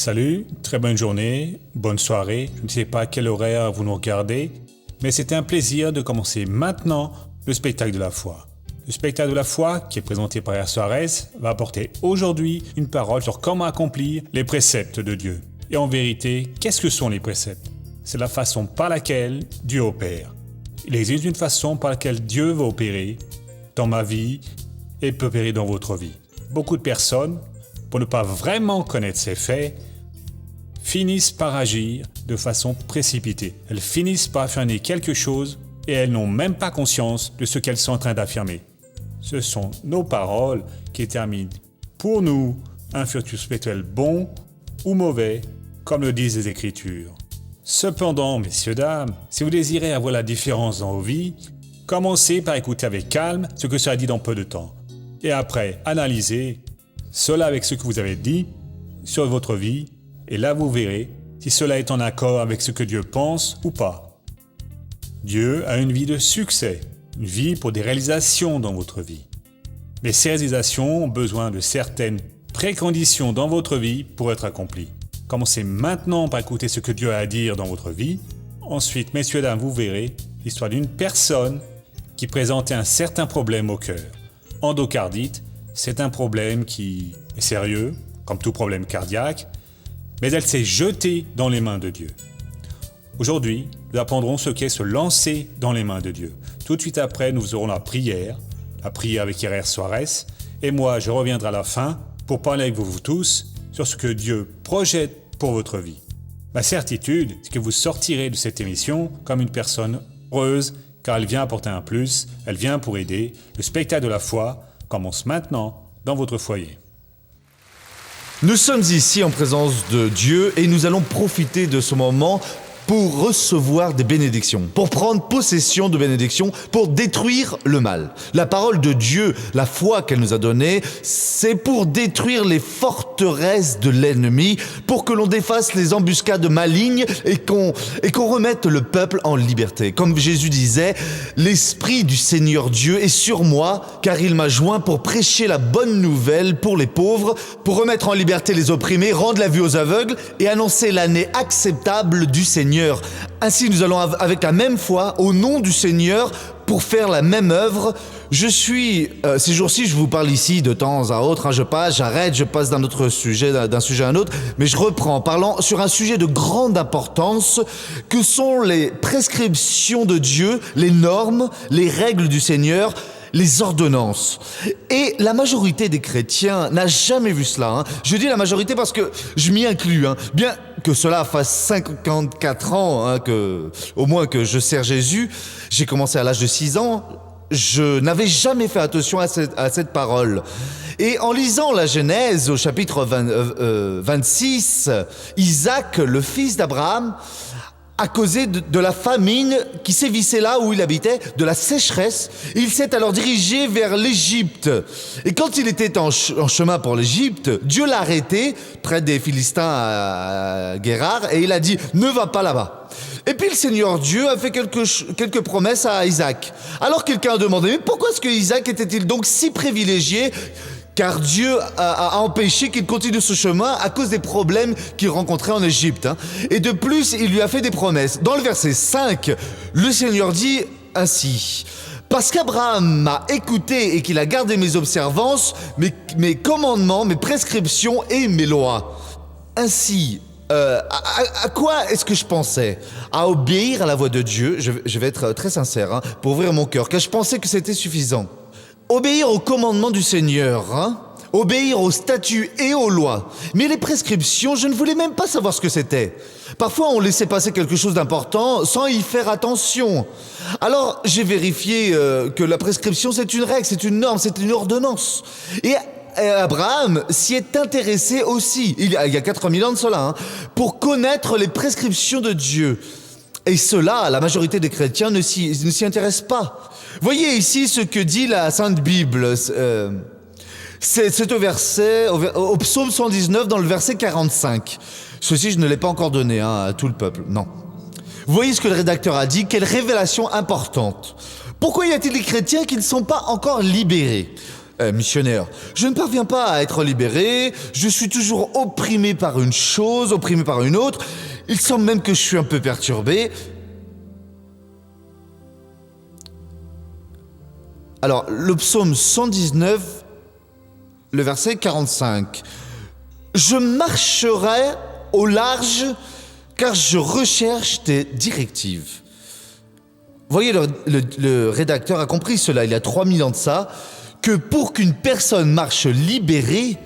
Salut, très bonne journée, bonne soirée. Je ne sais pas à quel horaire vous nous regardez, mais c'est un plaisir de commencer maintenant le spectacle de la foi. Le spectacle de la foi, qui est présenté par R. Suarez, va apporter aujourd'hui une parole sur comment accomplir les préceptes de Dieu. Et en vérité, qu'est-ce que sont les préceptes? C'est la façon par laquelle Dieu opère. Il existe une façon par laquelle Dieu va opérer dans ma vie et peut opérer dans votre vie. Beaucoup de personnes, pour ne pas vraiment connaître ces faits, finissent par agir de façon précipitée. Elles finissent par affirmer quelque chose et elles n'ont même pas conscience de ce qu'elles sont en train d'affirmer. Ce sont nos paroles qui déterminent pour nous un futur spirituel bon ou mauvais, comme le disent les Écritures. Cependant, messieurs, dames, si vous désirez avoir la différence dans vos vies, commencez par écouter avec calme ce que cela dit dans peu de temps. Et après, analysez cela avec ce que vous avez dit sur votre vie, et là vous verrez si cela est en accord avec ce que Dieu pense ou pas. Dieu a une vie de succès, une vie pour des réalisations dans votre vie. Mais ces réalisations ont besoin de certaines préconditions dans votre vie pour être accomplies. Commencez maintenant par écouter ce que Dieu a à dire dans votre vie. Ensuite, messieurs, dames, vous verrez l'histoire d'une personne qui présentait un certain problème au cœur. Endocardite, c'est un problème qui est sérieux, comme tout problème cardiaque, mais elle s'est jetée dans les mains de Dieu. Aujourd'hui, nous apprendrons ce qu'est se lancer dans les mains de Dieu. Tout de suite après, nous aurons la prière avec R. Suarez, et moi, je reviendrai à la fin pour parler avec vous tous sur ce que Dieu projette pour votre vie. Ma certitude, c'est que vous sortirez de cette émission comme une personne heureuse, car elle vient apporter un plus, elle vient pour aider. Le spectacle de la foi commence maintenant dans votre foyer. Nous sommes ici en présence de Dieu et nous allons profiter de ce moment pour recevoir des bénédictions, pour prendre possession de bénédictions, pour détruire le mal. La parole de Dieu, la foi qu'elle nous a donnée, c'est pour détruire les forteresses de l'ennemi, pour que l'on défasse les embuscades malignes et qu'on remette le peuple en liberté. Comme Jésus disait, l'Esprit du Seigneur Dieu est sur moi, car il m'a joint pour prêcher la bonne nouvelle pour les pauvres, pour remettre en liberté les opprimés, rendre la vue aux aveugles et annoncer l'année acceptable du Seigneur. Ainsi, nous allons avec la même foi, au nom du Seigneur, pour faire la même œuvre. Ces jours-ci, je vous parle ici de temps à autre, je passe d'un autre sujet, d'un sujet à un autre, mais je reprends, parlant sur un sujet de grande importance, que sont les prescriptions de Dieu, les normes, les règles du Seigneur, les ordonnances. Et la majorité des chrétiens n'a jamais vu cela. Je dis la majorité parce que je m'y inclus. Bien que cela fasse 54 ans au moins que je sers Jésus, j'ai commencé à l'âge de 6 ans, je n'avais jamais fait attention à cette parole. Et en lisant la Genèse au chapitre 26, Isaac, le fils d'Abraham, à cause de la famine qui sévissait là où il habitait, de la sécheresse, il s'est alors dirigé vers l'Égypte. Et quand il était en chemin pour l'Égypte, Dieu l'a arrêté près des Philistins à Guérar et il a dit « Ne va pas là-bas ». Et puis le Seigneur Dieu a fait quelques promesses à Isaac. Alors quelqu'un a demandé « Mais pourquoi est-ce que Isaac était-il donc si privilégié ?» Car Dieu a empêché qu'il continue ce chemin à cause des problèmes qu'il rencontrait en Égypte. Et de plus, il lui a fait des promesses. Dans le verset 5, le Seigneur dit ainsi: « Parce qu'Abraham m'a écouté et qu'il a gardé mes observances, mes commandements, mes prescriptions et mes lois. » Ainsi, à quoi est-ce que je pensais? À obéir à la voix de Dieu, je vais être très sincère, pour ouvrir mon cœur, car je pensais que c'était suffisant. Obéir aux commandements du Seigneur, obéir aux statuts et aux lois. Mais les prescriptions, je ne voulais même pas savoir ce que c'était. Parfois, on laissait passer quelque chose d'important sans y faire attention. Alors, j'ai vérifié que la prescription, c'est une règle, c'est une norme, c'est une ordonnance. Et Abraham s'y est intéressé aussi, il y a 4000 ans de cela, pour connaître les prescriptions de Dieu. Et cela, la majorité des chrétiens ne s'y intéressent pas. Voyez ici ce que dit la Sainte Bible. C'est au verset, au psaume 119, dans le verset 45. Ceci, je ne l'ai pas encore donné à tout le peuple, non. Vous voyez ce que le rédacteur a dit, quelle révélation importante. Pourquoi y a-t-il des chrétiens qui ne sont pas encore libérés? Missionnaire, je ne parviens pas à être libéré, je suis toujours opprimé par une chose, opprimé par une autre, il semble même que je suis un peu perturbé. Alors, le psaume 119, le verset 45. Je marcherai au large car je recherche tes directives. Vous voyez, le rédacteur a compris cela il y a 3000 ans de ça, que pour qu'une personne marche libérée,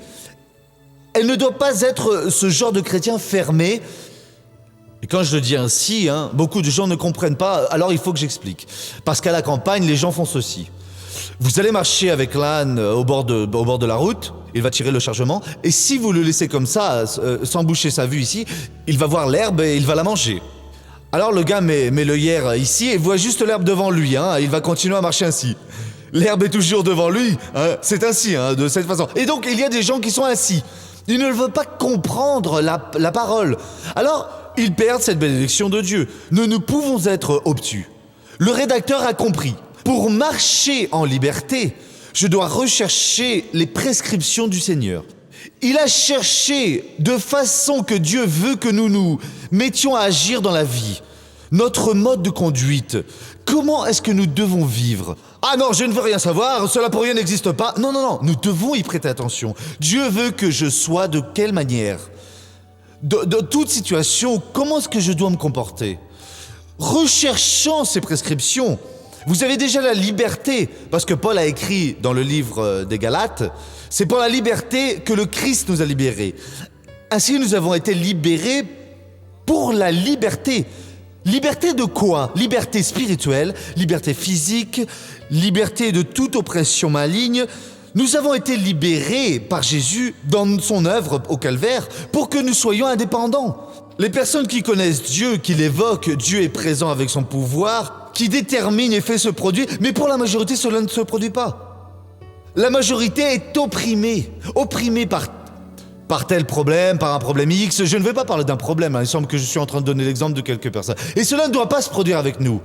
elle ne doit pas être ce genre de chrétien fermé. Et quand je le dis ainsi, beaucoup de gens ne comprennent pas, alors il faut que j'explique. Parce qu'à la campagne, les gens font ceci. Vous allez marcher avec l'âne au bord de la route, il va tirer le chargement, et si vous le laissez comme ça, sans boucher sa vue ici, il va voir l'herbe et il va la manger. Alors le gars met l'œillère ici et voit juste l'herbe devant lui, il va continuer à marcher ainsi. L'herbe est toujours devant lui, c'est ainsi, de cette façon. Et donc il y a des gens qui sont ainsi. Ils ne veulent pas comprendre la parole. Alors, ils perdent cette bénédiction de Dieu. Nous pouvons être obtus. Le rédacteur a compris. Pour marcher en liberté, je dois rechercher les prescriptions du Seigneur. Il a cherché de façon que Dieu veut que nous nous mettions à agir dans la vie. Notre mode de conduite. Comment est-ce que nous devons vivre ? Ah non, je ne veux rien savoir, cela pour rien n'existe pas. Non, nous devons y prêter attention. Dieu veut que je sois de quelle manière ? De toute situation, comment est-ce que je dois me comporter ? Recherchant ces prescriptions, vous avez déjà la liberté, parce que Paul a écrit dans le livre des Galates, c'est pour la liberté que le Christ nous a libérés. Ainsi, nous avons été libérés pour la liberté. Liberté de quoi ? Liberté spirituelle, liberté physique, liberté de toute oppression maligne. Nous avons été libérés par Jésus dans son œuvre au calvaire pour que nous soyons indépendants. Les personnes qui connaissent Dieu, qui l'évoquent, Dieu est présent avec son pouvoir, qui détermine et fait se produire, mais pour la majorité, cela ne se produit pas. La majorité est opprimée par tel problème, par un problème X. Je ne vais pas parler d'un problème, il semble que je suis en train de donner l'exemple de quelques personnes. Et cela ne doit pas se produire avec nous.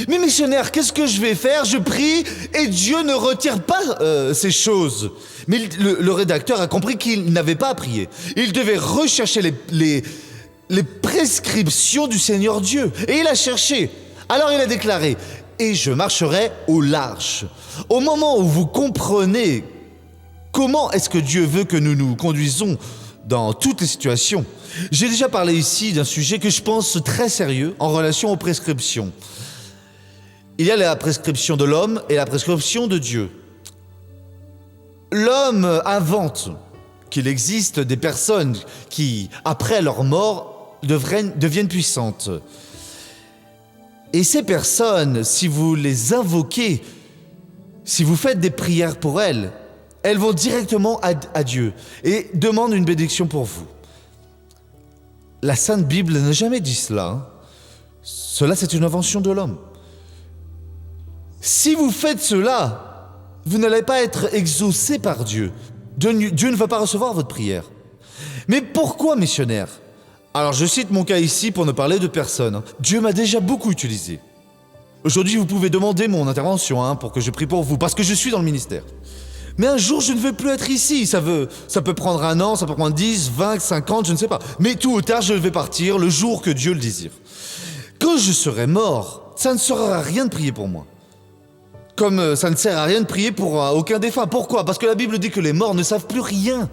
Mais missionnaire, qu'est-ce que je vais faire ? Je prie et Dieu ne retire pas ces choses. Mais le rédacteur a compris qu'il n'avait pas à prier. Il devait rechercher les prescriptions du Seigneur Dieu. Et il a cherché. Alors il a déclaré « Et je marcherai au large ». Au moment où vous comprenez comment est-ce que Dieu veut que nous nous conduisons dans toutes les situations, j'ai déjà parlé ici d'un sujet que je pense très sérieux en relation aux prescriptions. Il y a la prescription de l'homme et la prescription de Dieu. L'homme invente qu'il existe des personnes qui, après leur mort, deviennent puissantes. Et ces personnes, si vous les invoquez, si vous faites des prières pour elles vont directement à Dieu et demandent une bénédiction pour vous. La Sainte Bible n'a jamais dit cela. Cela, c'est une invention de l'homme. Si vous faites cela, vous n'allez pas être exaucé par Dieu. Dieu ne va pas recevoir votre prière. Mais pourquoi, missionnaire ? Alors, je cite mon cas ici pour ne parler de personne. Dieu m'a déjà beaucoup utilisé. Aujourd'hui, vous pouvez demander mon intervention pour que je prie pour vous, parce que je suis dans le ministère. Mais un jour, je ne vais plus être ici. Ça peut prendre 1 an, ça peut prendre 10, 20, 50, je ne sais pas. Mais tôt ou tard, je vais partir le jour que Dieu le désire. Quand je serai mort, ça ne sert à rien de prier pour moi. Comme ça ne sert à rien de prier pour aucun défunt. Pourquoi ? Parce que la Bible dit que les morts ne savent plus rien.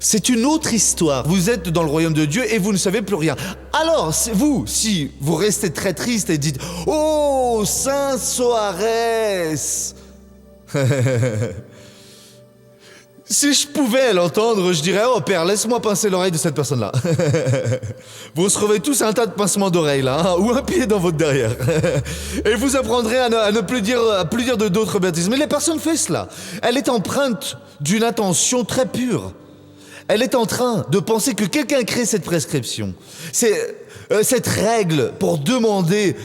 C'est une autre histoire. Vous êtes dans le royaume de Dieu et vous ne savez plus rien. Alors, si vous restez très triste et dites « Oh, Saint Soares !» Si je pouvais l'entendre, je dirais « Oh Père, laisse-moi pincer l'oreille de cette personne-là. » Vous recevez tous un tas de pincements d'oreilles là, ou un pied dans votre derrière. Et vous apprendrez à ne plus dire d'autres bêtises. Mais la personne fait cela. Elle est empreinte d'une intention très pure. Elle est en train de penser que quelqu'un crée cette prescription. C'est cette règle pour demander...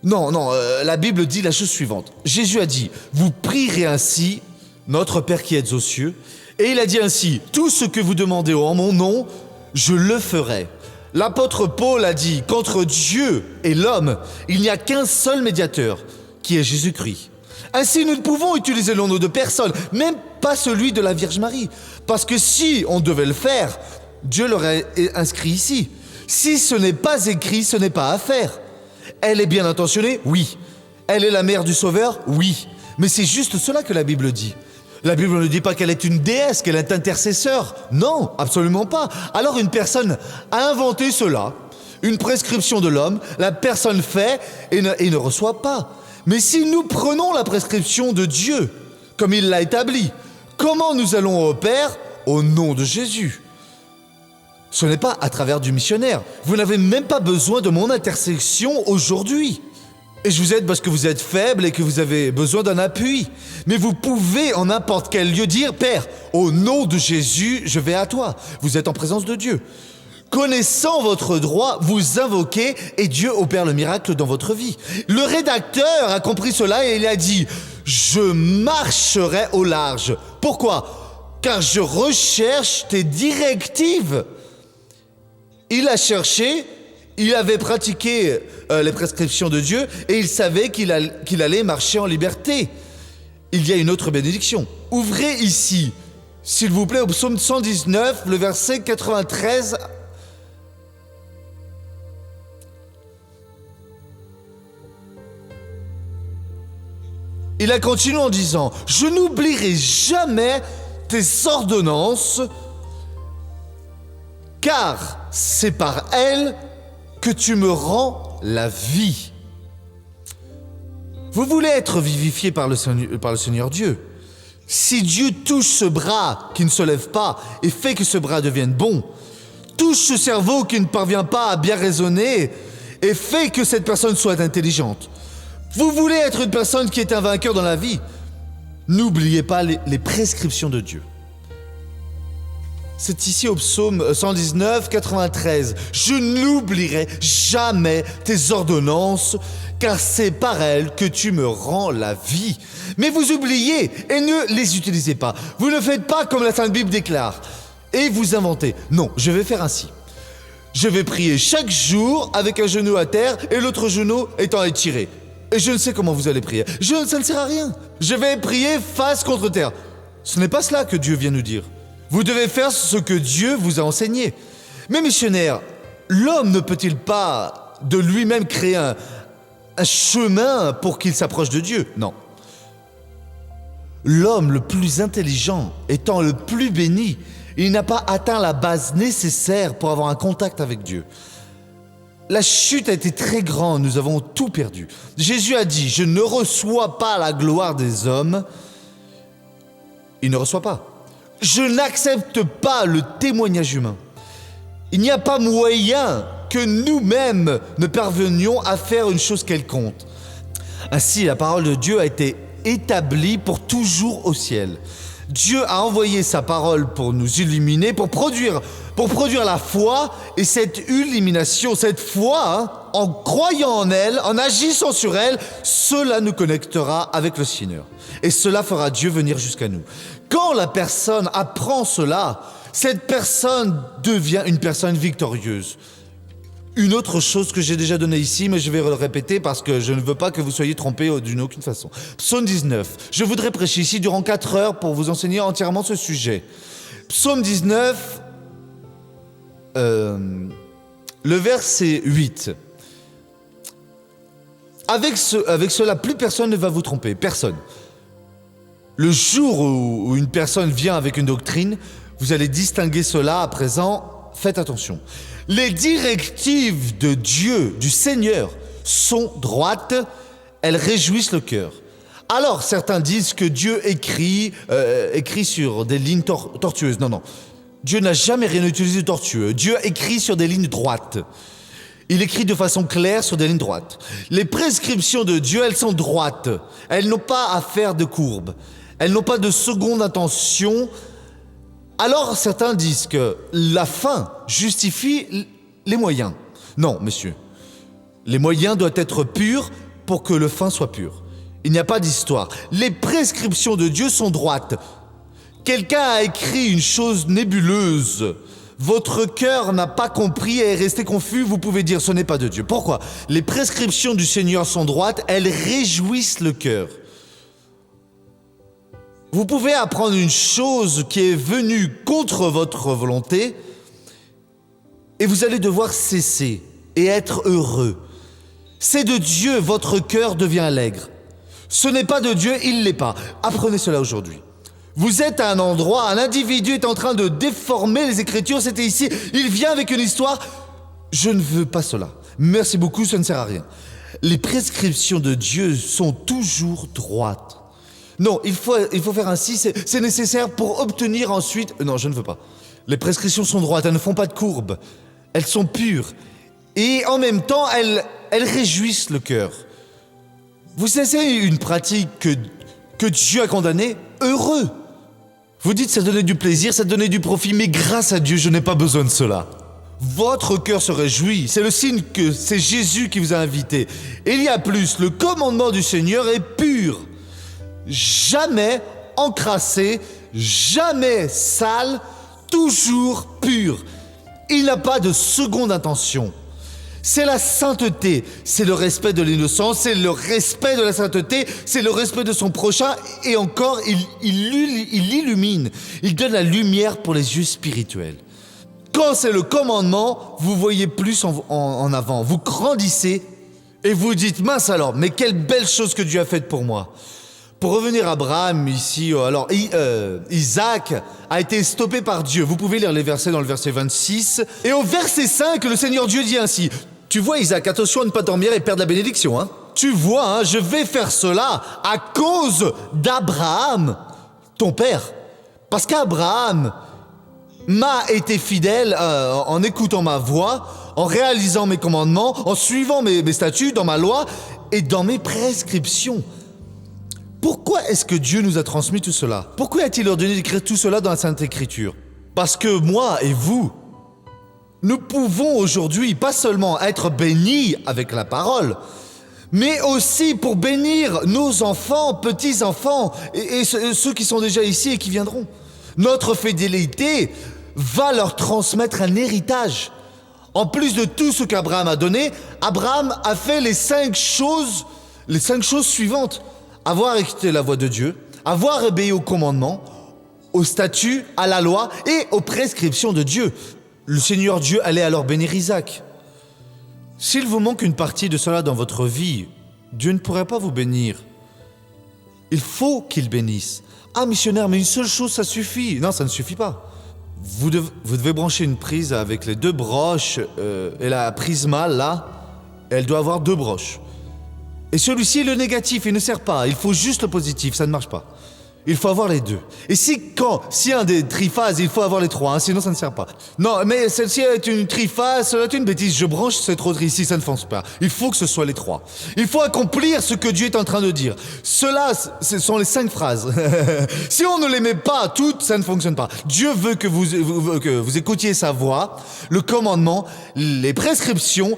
Non, la Bible dit la chose suivante. Jésus a dit, vous prierez ainsi, notre Père qui êtes aux cieux. Et il a dit ainsi, tout ce que vous demandez en mon nom, je le ferai. L'apôtre Paul a dit qu'entre Dieu et l'homme, il n'y a qu'un seul médiateur, qui est Jésus-Christ. Ainsi, nous ne pouvons utiliser le nom de personne, même pas celui de la Vierge Marie. Parce que si on devait le faire, Dieu l'aurait inscrit ici. Si ce n'est pas écrit, ce n'est pas à faire. Elle est bien intentionnée? Oui. Elle est la mère du Sauveur? Oui. Mais c'est juste cela que la Bible dit. La Bible ne dit pas qu'elle est une déesse, qu'elle est intercesseur. Non, absolument pas. Alors une personne a inventé cela, une prescription de l'homme, la personne fait et ne reçoit pas. Mais si nous prenons la prescription de Dieu, comme il l'a établi, comment nous allons au Père? Au nom de Jésus. Ce n'est pas à travers du missionnaire. Vous n'avez même pas besoin de mon intercession aujourd'hui. Et je vous aide parce que vous êtes faible et que vous avez besoin d'un appui. Mais vous pouvez en n'importe quel lieu dire, Père, au nom de Jésus, je vais à toi. Vous êtes en présence de Dieu. Connaissant votre droit, vous invoquez et Dieu opère le miracle dans votre vie. Le rédacteur a compris cela et il a dit « Je marcherai au large ». Pourquoi? Car je recherche tes directives. Il a cherché, il avait pratiqué les prescriptions de Dieu et il savait qu'il allait marcher en liberté. Il y a une autre bénédiction. Ouvrez ici, s'il vous plaît, au psaume 119, le verset 93. Il a continué en disant « Je n'oublierai jamais tes ordonnances, car c'est par elles que tu me rends la vie. » Vous voulez être vivifié par le Seigneur Dieu. Si Dieu touche ce bras qui ne se lève pas et fait que ce bras devienne bon, touche ce cerveau qui ne parvient pas à bien raisonner et fait que cette personne soit intelligente. Vous voulez être une personne qui est un vainqueur dans la vie, n'oubliez pas les prescriptions de Dieu. C'est ici au psaume 119, 93. « Je n'oublierai jamais tes ordonnances, car c'est par elles que tu me rends la vie. » Mais vous oubliez et ne les utilisez pas. Vous ne faites pas comme la Sainte Bible déclare. Et vous inventez. Non, je vais faire ainsi. Je vais prier chaque jour avec un genou à terre et l'autre genou étant étiré. Et je ne sais comment vous allez prier. Ça ne sert à rien. Je vais prier face contre terre. Ce n'est pas cela que Dieu vient nous dire. Vous devez faire ce que Dieu vous a enseigné. Mais missionnaire, l'homme ne peut-il pas de lui-même créer un chemin pour qu'il s'approche de Dieu? Non. L'homme le plus intelligent étant le plus béni, il n'a pas atteint la base nécessaire pour avoir un contact avec Dieu. La chute a été très grande, nous avons tout perdu. Jésus a dit, je ne reçois pas la gloire des hommes. Il ne reçoit pas. Je n'accepte pas le témoignage humain. Il n'y a pas moyen que nous-mêmes ne parvenions à faire une chose quelconque. Ainsi, la parole de Dieu a été établie pour toujours au ciel. Dieu a envoyé sa parole pour nous illuminer, pour produire la foi, et cette illumination, cette foi, en croyant en elle, en agissant sur elle, cela nous connectera avec le Seigneur. Et cela fera Dieu venir jusqu'à nous. Quand la personne apprend cela, cette personne devient une personne victorieuse. Une autre chose que j'ai déjà donnée ici, mais je vais le répéter parce que je ne veux pas que vous soyez trompés d'une aucune façon. Psaume 19. Je voudrais prêcher ici durant 4 heures pour vous enseigner entièrement ce sujet. Psaume 19, le verset 8. Avec cela, plus personne ne va vous tromper. Personne. Le jour où une personne vient avec une doctrine, vous allez distinguer cela à présent. Faites attention. Les directives de Dieu, du Seigneur, sont droites, elles réjouissent le cœur. Alors, certains disent que Dieu écrit sur des lignes tortueuses. Non. Dieu n'a jamais rien utilisé de tortueux. Dieu écrit sur des lignes droites. Il écrit de façon claire sur des lignes droites. Les prescriptions de Dieu, elles sont droites. Elles n'ont pas à faire de courbes. Elles n'ont pas de seconde intention. Alors, certains disent que la fin justifie les moyens. Non, monsieur. Les moyens doivent être purs pour que le fin soit pur. Il n'y a pas d'histoire. Les prescriptions de Dieu sont droites. Quelqu'un a écrit une chose nébuleuse. Votre cœur n'a pas compris et est resté confus, vous pouvez dire ce n'est pas de Dieu. Pourquoi? Les prescriptions du Seigneur sont droites, elles réjouissent le cœur. Vous pouvez apprendre une chose qui est venue contre votre volonté et vous allez devoir cesser et être heureux. C'est de Dieu, votre cœur devient allègre. Ce n'est pas de Dieu, il ne l'est pas. Apprenez cela aujourd'hui. Vous êtes à un endroit, un individu est en train de déformer les Écritures, c'était ici, il vient avec une histoire. Je ne veux pas cela. Merci beaucoup, ça ne sert à rien. Les prescriptions de Dieu sont toujours droites. Non, il faut faire ainsi, c'est nécessaire pour obtenir ensuite... Non, je ne veux pas. Les prescriptions sont droites, elles ne font pas de courbes. Elles sont pures. Et en même temps, elles réjouissent le cœur. Vous cessez une pratique que Dieu a condamnée, heureux. Vous dites ça donnait du plaisir, ça donnait du profit, mais grâce à Dieu, je n'ai pas besoin de cela. Votre cœur se réjouit, c'est le signe que c'est Jésus qui vous a invité. Et il y a plus, le commandement du Seigneur est pur. Jamais encrassé, jamais sale, toujours pur. Il n'a pas de seconde intention. C'est la sainteté, c'est le respect de l'innocence, c'est le respect de la sainteté, c'est le respect de son prochain, et encore, il illumine, il donne la lumière pour les yeux spirituels. Quand c'est le commandement, vous voyez plus en avant, vous grandissez, et vous dites, mince alors, mais quelle belle chose que Dieu a faite pour moi. Pour revenir à Abraham ici, alors Isaac a été stoppé par Dieu. Vous pouvez lire les versets dans le verset 26. Et au verset 5, le Seigneur Dieu dit ainsi, « Tu vois Isaac, attention à ne pas dormir et perdre la bénédiction. Hein. Tu vois, je vais faire cela à cause d'Abraham, ton père. Parce qu'Abraham m'a été fidèle en écoutant ma voix, en réalisant mes commandements, en suivant mes statuts dans ma loi et dans mes prescriptions. » Pourquoi est-ce que Dieu nous a transmis tout cela? Pourquoi a-t-il ordonné d'écrire tout cela dans la Sainte Écriture? Parce que moi et vous, nous pouvons aujourd'hui pas seulement être bénis avec la parole, mais aussi pour bénir nos enfants, petits-enfants et ceux qui sont déjà ici et qui viendront. Notre fidélité va leur transmettre un héritage. En plus de tout ce qu'Abraham a donné, Abraham a fait les cinq choses suivantes. Avoir écouté la voix de Dieu, avoir obéi aux commandements, aux statuts, à la loi et aux prescriptions de Dieu. Le Seigneur Dieu allait alors bénir Isaac. S'il vous manque une partie de cela dans votre vie, Dieu ne pourrait pas vous bénir. Il faut qu'il bénisse. Ah, missionnaire, mais une seule chose, ça suffit. Non, ça ne suffit pas. Vous devez brancher une prise avec les deux broches et la prise mâle, là, elle doit avoir deux broches. Et celui-ci, le négatif, il ne sert pas. Il faut juste le positif, ça ne marche pas. Il faut avoir les deux. Et si un des triphases, il faut avoir les trois, hein, sinon ça ne sert pas. Non, mais celle-ci est une triphase, cela est une bêtise. Je branche cette autre ici, ça ne fonctionne pas. Il faut que ce soit les trois. Il faut accomplir ce que Dieu est en train de dire. Cela, ce sont les 5 phrases. Si on ne les met pas toutes, ça ne fonctionne pas. Dieu veut que vous écoutiez sa voix, le commandement, les prescriptions,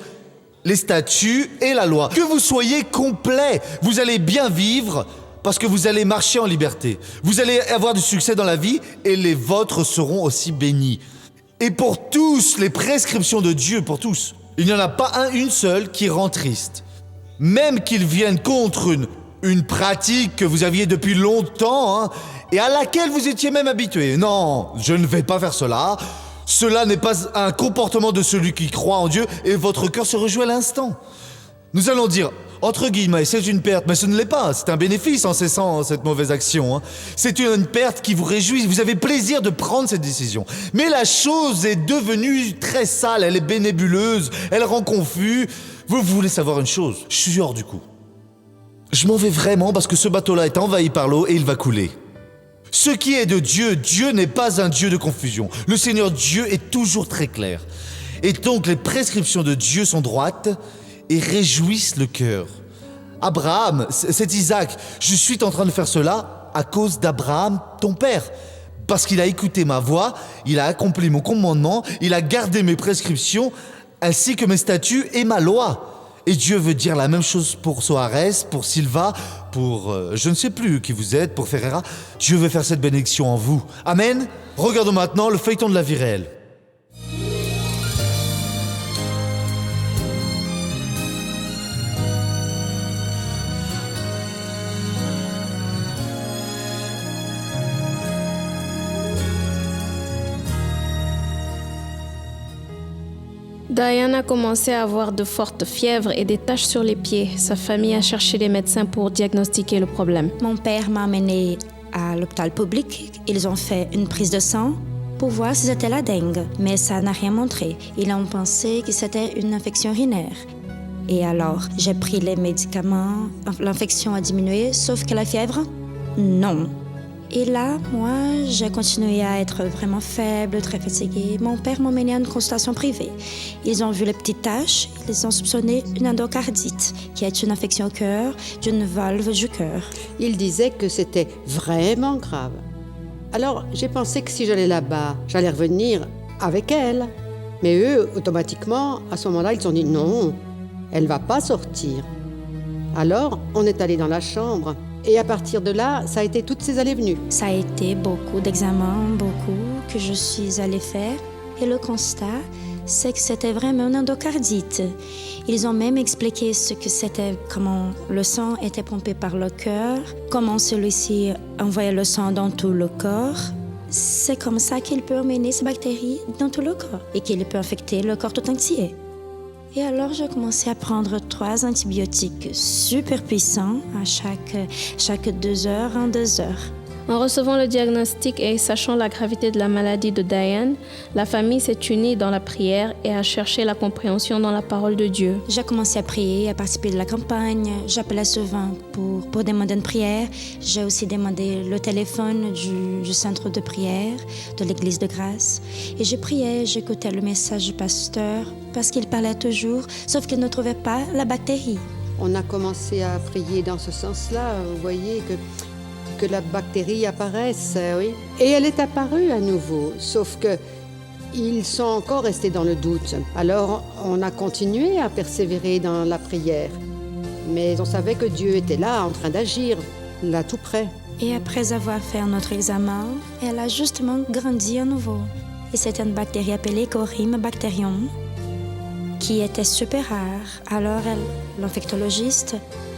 les statuts et la loi. Que vous soyez complet, vous allez bien vivre parce que vous allez marcher en liberté. Vous allez avoir du succès dans la vie et les vôtres seront aussi bénis. Et pour tous, les prescriptions de Dieu, pour tous, il n'y en a pas une seule qui rend triste. Même qu'ils viennent contre une pratique que vous aviez depuis longtemps hein, et à laquelle vous étiez même habitué. Non, je ne vais pas faire cela. Cela n'est pas un comportement de celui qui croit en Dieu et votre cœur se réjouit à l'instant. Nous allons dire, entre guillemets, c'est une perte, mais ce ne l'est pas. C'est un bénéfice en cessant cette mauvaise action. Hein. C'est une perte qui vous réjouit. Vous avez plaisir de prendre cette décision. Mais la chose est devenue très sale. Elle est bénébuleuse. Elle rend confus. Vous voulez savoir une chose? Je suis hors du coup. Je m'en vais vraiment parce que ce bateau-là est envahi par l'eau et il va couler. Ce qui est de Dieu, Dieu n'est pas un Dieu de confusion. Le Seigneur Dieu est toujours très clair. Et donc les prescriptions de Dieu sont droites et réjouissent le cœur. Abraham, c'est Isaac, je suis en train de faire cela à cause d'Abraham, ton père. Parce qu'il a écouté ma voix, il a accompli mon commandement, il a gardé mes prescriptions, ainsi que mes statuts et ma loi. Et Dieu veut dire la même chose pour Soares, pour Silva, pour je ne sais plus qui vous êtes, pour Ferreira. Dieu veut faire cette bénédiction en vous. Amen. Regardons maintenant le feuilleton de la vie réelle. Diane a commencé à avoir de fortes fièvres et des taches sur les pieds. Sa famille a cherché les médecins pour diagnostiquer le problème. Mon père m'a emmenée à l'hôpital public. Ils ont fait une prise de sang pour voir si c'était la dengue, mais ça n'a rien montré. Ils ont pensé que c'était une infection urinaire. Et alors, j'ai pris les médicaments. L'infection a diminué, sauf que la fièvre, non. Et là, moi, j'ai continué à être vraiment faible, très fatiguée. Mon père m'a emmenée à une consultation privée. Ils ont vu les petites taches. Ils ont soupçonné une endocardite, qui est une infection au cœur d'une valve du cœur. Il disait que c'était vraiment grave. Alors, j'ai pensé que si j'allais là-bas, j'allais revenir avec elle. Mais eux, automatiquement, à ce moment-là, ils ont dit non, elle ne va pas sortir. Alors, on est allé dans la chambre. Et à partir de là, ça a été toutes ces allées-venues. Ça a été beaucoup d'examens, beaucoup, que je suis allée faire. Et le constat, c'est que c'était vraiment une endocardite. Ils ont même expliqué ce que c'était, comment le sang était pompé par le cœur, comment celui-ci envoyait le sang dans tout le corps. C'est comme ça qu'il peut emmener ces bactéries dans tout le corps et qu'il peut infecter le corps tout entier. Et alors, j'ai commencé à prendre 3 antibiotiques super puissants à chaque 2 heures en 2 heures. En recevant le diagnostic et sachant la gravité de la maladie de Diane, la famille s'est unie dans la prière et a cherché la compréhension dans la parole de Dieu. J'ai commencé à prier, à participer de la campagne. J'appelais souvent pour demander une prière. J'ai aussi demandé le téléphone du centre de prière de l'Église de Grâce. Et je priais, j'écoutais le message du pasteur parce qu'il parlait toujours, sauf qu'il ne trouvait pas la bactérie. On a commencé à prier dans ce sens-là. Vous voyez que la bactérie apparaisse, oui. Et elle est apparue à nouveau, sauf que ils sont encore restés dans le doute. Alors, on a continué à persévérer dans la prière. Mais on savait que Dieu était là, en train d'agir, là tout près. Et après avoir fait notre examen, elle a justement grandi à nouveau. Et c'était une bactérie appelée Corim bacterium, qui était super rare. Alors, l'infectologiste,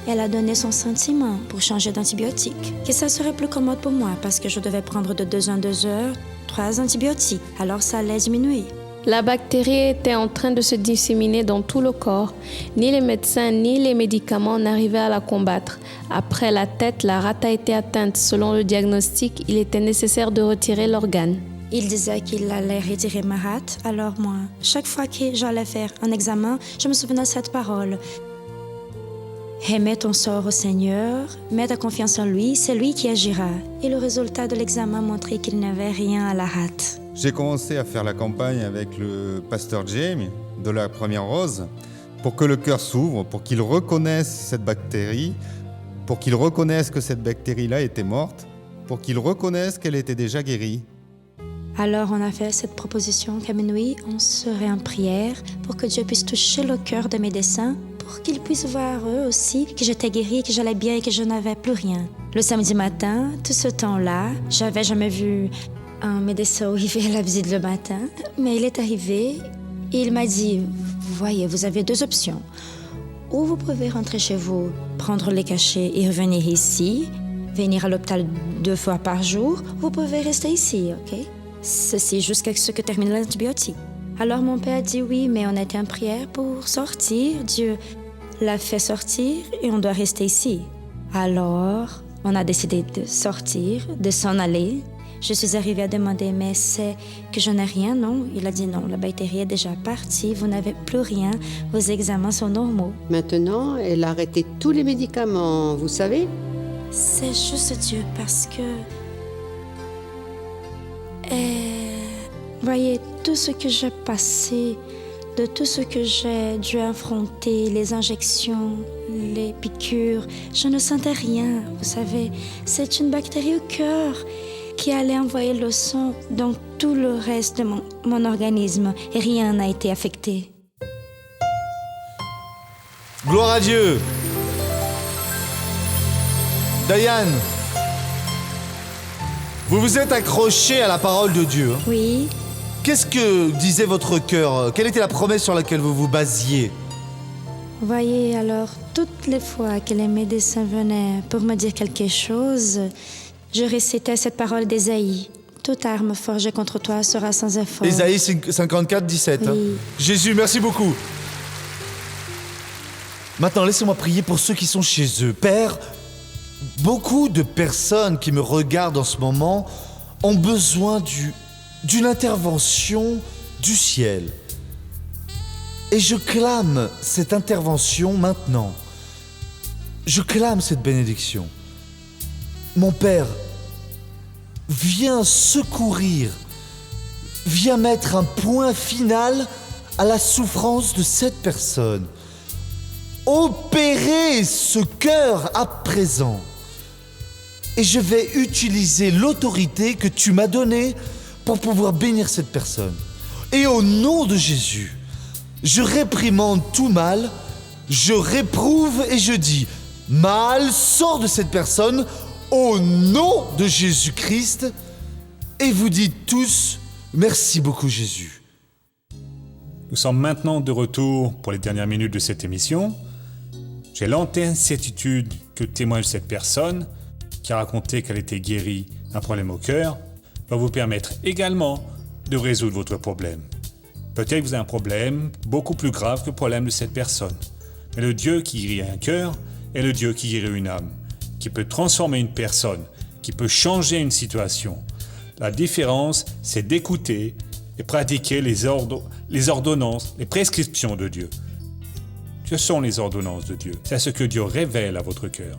elle a donné son sentiment pour changer d'antibiotique, que ça serait plus commode pour moi parce que je devais prendre de 2 en 2 heures 3 antibiotiques. Alors ça allait diminuer. La bactérie était en train de se disséminer dans tout le corps. Ni les médecins ni les médicaments n'arrivaient à la combattre. Après la tête, la rate a été atteinte. Selon le diagnostic, il était nécessaire de retirer l'organe. Il disait qu'il allait retirer ma rate. Alors moi, chaque fois que j'allais faire un examen, je me souvenais de cette parole. Remets ton sort au Seigneur, mets ta confiance en lui, c'est lui qui agira. Et le résultat de l'examen montrait qu'il n'avait rien à la rate. J'ai commencé à faire la campagne avec le pasteur James de la Première Rose pour que le cœur s'ouvre, pour qu'il reconnaisse cette bactérie, pour qu'il reconnaisse que cette bactérie-là était morte, pour qu'il reconnaisse qu'elle était déjà guérie. Alors on a fait cette proposition qu'à minuit, on serait en prière pour que Dieu puisse toucher le cœur de mes médecins, pour qu'ils puissent voir eux aussi que j'étais guérie, que j'allais bien et que je n'avais plus rien. Le samedi matin, tout ce temps-là, j'avais jamais vu un médecin arriver à la visite le matin, mais il est arrivé et il m'a dit, voyez, vous avez 2 options. Ou vous pouvez rentrer chez vous, prendre les cachets et revenir ici, venir à l'hôpital 2 fois par jour, vous pouvez rester ici, ok? Ceci jusqu'à ce que termine l'antibiotique. Alors mon père a dit oui, mais on était en prière pour sortir. Dieu l'a fait sortir et on doit rester ici. Alors, on a décidé de sortir, de s'en aller. Je suis arrivée à demander, mais c'est que je n'ai rien, non? Il a dit non, la bactérie est déjà partie, vous n'avez plus rien, vos examens sont normaux. Maintenant, elle a arrêté tous les médicaments, vous savez? C'est juste Dieu parce que... voyez, tout ce que j'ai passé, de tout ce que j'ai dû affronter, les injections, les piqûres, je ne sentais rien, vous savez. C'est une bactérie au cœur qui allait envoyer le sang dans tout le reste de mon organisme et rien n'a été affecté. Gloire à Dieu. Diane, vous vous êtes accrochée à la parole de Dieu. Oui. Qu'est-ce que disait votre cœur? Quelle était la promesse sur laquelle vous vous basiez? Voyez, alors, toutes les fois que les médecins venaient pour me dire quelque chose, je récitais cette parole d'Ésaïe. Toute arme forgée contre toi sera sans effort. Ésaïe 54, 17. hein. Oui. Jésus, merci beaucoup. Maintenant, laissez-moi prier pour ceux qui sont chez eux. Père, beaucoup de personnes qui me regardent en ce moment ont besoin d'une intervention du ciel. Et je clame cette intervention maintenant. Je clame cette bénédiction. Mon Père, viens secourir, viens mettre un point final à la souffrance de cette personne. Opérez ce cœur à présent. Et je vais utiliser l'autorité que tu m'as donnée pour pouvoir bénir cette personne. Et au nom de Jésus, je réprimande tout mal, je réprouve et je dis, mal, sors de cette personne au nom de Jésus-Christ. Et vous dites tous, merci beaucoup Jésus. Nous sommes maintenant de retour pour les dernières minutes de cette émission. J'ai l'entière certitude que le témoignage de cette personne, qui a raconté qu'elle était guérie d'un problème au cœur, va vous permettre également de résoudre votre problème. Peut-être que vous avez un problème beaucoup plus grave que le problème de cette personne. Mais le Dieu qui guérit un cœur est le Dieu qui guérit une âme, qui peut transformer une personne, qui peut changer une situation. La différence, c'est d'écouter et pratiquer les ordonnances, les prescriptions de Dieu. Que sont les ordonnances de Dieu? C'est ce que Dieu révèle à votre cœur.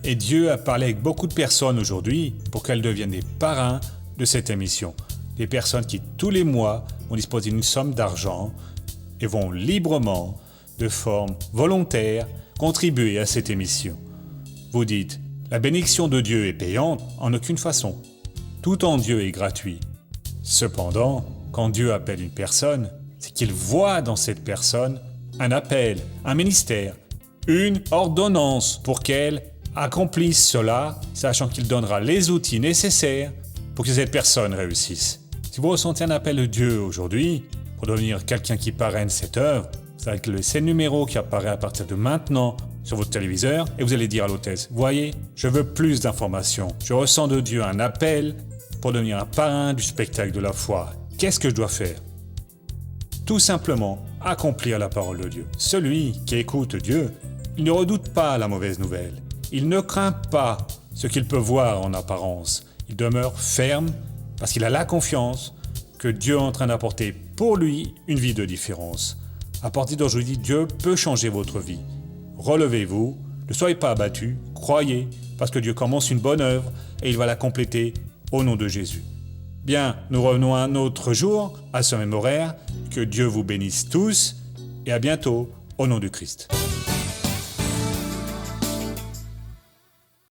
Et Dieu a parlé avec beaucoup de personnes aujourd'hui pour qu'elles deviennent des parrains de cette émission. Des personnes qui, tous les mois, vont disposer d'une somme d'argent et vont librement, de forme volontaire, contribuer à cette émission. Vous dites, la bénédiction de Dieu est payante en aucune façon. Tout en Dieu est gratuit. Cependant, quand Dieu appelle une personne, c'est qu'il voit dans cette personne un appel, un ministère, une ordonnance pour qu'elle accomplisse cela, sachant qu'il donnera les outils nécessaires pour que cette personne réussisse. Si vous ressentez un appel de Dieu aujourd'hui pour devenir quelqu'un qui parraine cette œuvre, vous allez laisser le numéro qui apparaît à partir de maintenant sur votre téléviseur et vous allez dire à l'hôtesse, voyez, je veux plus d'informations. Je ressens de Dieu un appel pour devenir un parrain du spectacle de la foi. Qu'est-ce que je dois faire? Tout simplement, accomplir la parole de Dieu. Celui qui écoute Dieu, il ne redoute pas la mauvaise nouvelle. Il ne craint pas ce qu'il peut voir en apparence. Il demeure ferme parce qu'il a la confiance que Dieu est en train d'apporter pour lui une vie de différence. À partir d'aujourd'hui, Dieu peut changer votre vie. Relevez-vous, ne soyez pas abattus, croyez, parce que Dieu commence une bonne œuvre et il va la compléter au nom de Jésus. Bien, nous revenons un autre jour, à ce même horaire. Que Dieu vous bénisse tous et à bientôt au nom du Christ.